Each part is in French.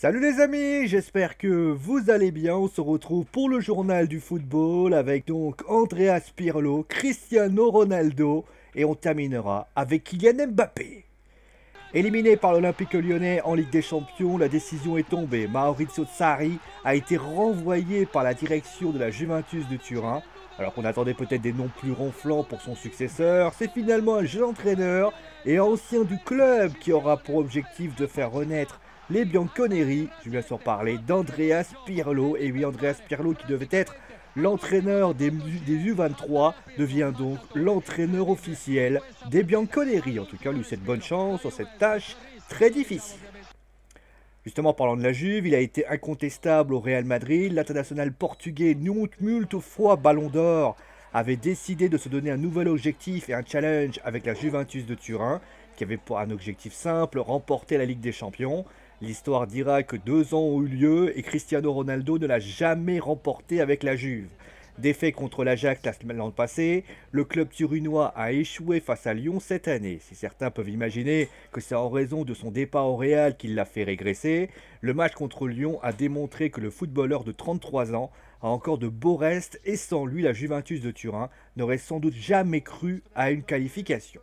Salut les amis, j'espère que vous allez bien. On se retrouve pour le journal du football avec donc Andreas Pirlo, Cristiano Ronaldo et on terminera avec Kylian Mbappé. Éliminé par l'Olympique lyonnais en Ligue des Champions, la décision est tombée. Maurizio Sarri a été renvoyé par la direction de la Juventus de Turin. Alors qu'on attendait peut-être des noms plus ronflants pour son successeur, c'est finalement un jeune entraîneur et ancien du club qui aura pour objectif de faire renaître les Bianconeri. Je vais bien sûr parler d'Andreas Pirlo. Et oui, Andreas Pirlo qui devait être l'entraîneur des U23 devient donc l'entraîneur officiel des Bianconeri. En tout cas, lui souhaite bonne chance sur cette tâche très difficile. Justement, parlant de la Juve, il a été incontestable au Real Madrid. L'international portugais, multes fois Ballon d'Or, avait décidé de se donner un nouvel objectif et un challenge avec la Juventus de Turin, qui avait pour un objectif simple, remporter la Ligue des Champions. L'histoire dira que 2 ans ont eu lieu et Cristiano Ronaldo ne l'a jamais remporté avec la Juve. Défait contre l'Ajax l'an passé, le club turinois a échoué face à Lyon cette année. Si certains peuvent imaginer que c'est en raison de son départ au Real qu'il l'a fait régresser, le match contre Lyon a démontré que le footballeur de 33 ans a encore de beaux restes et sans lui, la Juventus de Turin n'aurait sans doute jamais cru à une qualification.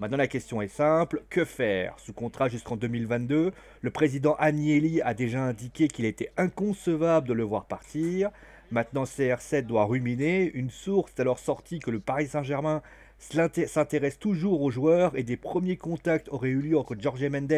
Maintenant, la question est simple, que faire? Sous contrat jusqu'en 2022, le président Agnelli a déjà indiqué qu'il était inconcevable de le voir partir. Maintenant, CR7 doit ruminer. Une source est alors sortie que le Paris Saint-Germain s'intéresse toujours aux joueurs et des premiers contacts auraient eu lieu entre Jorge Mendes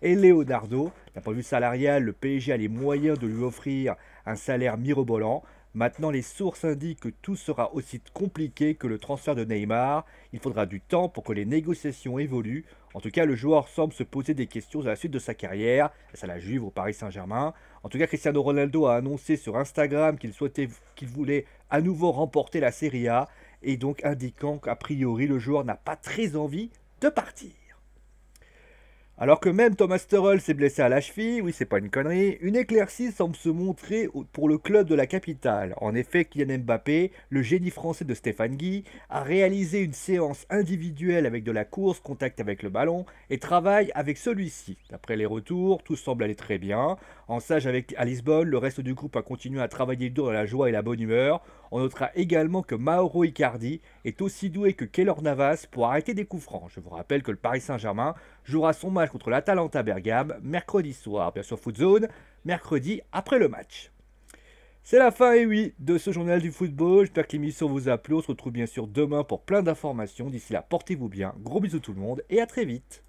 et Leonardo. D'un point de vue salarial, le PSG a les moyens de lui offrir un salaire mirobolant. Maintenant, les sources indiquent que tout sera aussi compliqué que le transfert de Neymar. Il faudra du temps pour que les négociations évoluent. En tout cas, le joueur semble se poser des questions à la suite de sa carrière, face à la Juve au Paris Saint-Germain. En tout cas, Cristiano Ronaldo a annoncé sur Instagram qu'il voulait à nouveau remporter la Serie A, et donc indiquant qu'a priori le joueur n'a pas très envie de partir. Alors que même Thomas Tuchel s'est blessé à la cheville, oui c'est pas une connerie, une éclaircie semble se montrer pour le club de la capitale. En effet, Kylian Mbappé, le génie français de Stéphane Guy, a réalisé une séance individuelle avec de la course, contact avec le ballon et travaille avec celui-ci. D'après les retours, tout semble aller très bien. En stage à Lisbonne, le reste du groupe a continué à travailler dur dans la joie et la bonne humeur. On notera également que Mauro Icardi est aussi doué que Keylor Navas pour arrêter des coups francs. Je vous rappelle que le Paris Saint-Germain jouera son match contre l'Atalanta Bergame mercredi soir, bien sûr Footzone, mercredi après le match. C'est la fin, et oui, de ce journal du football. J'espère que l'émission vous a plu. On se retrouve bien sûr demain pour plein d'informations. D'ici là, portez-vous bien. Gros bisous tout le monde et à très vite.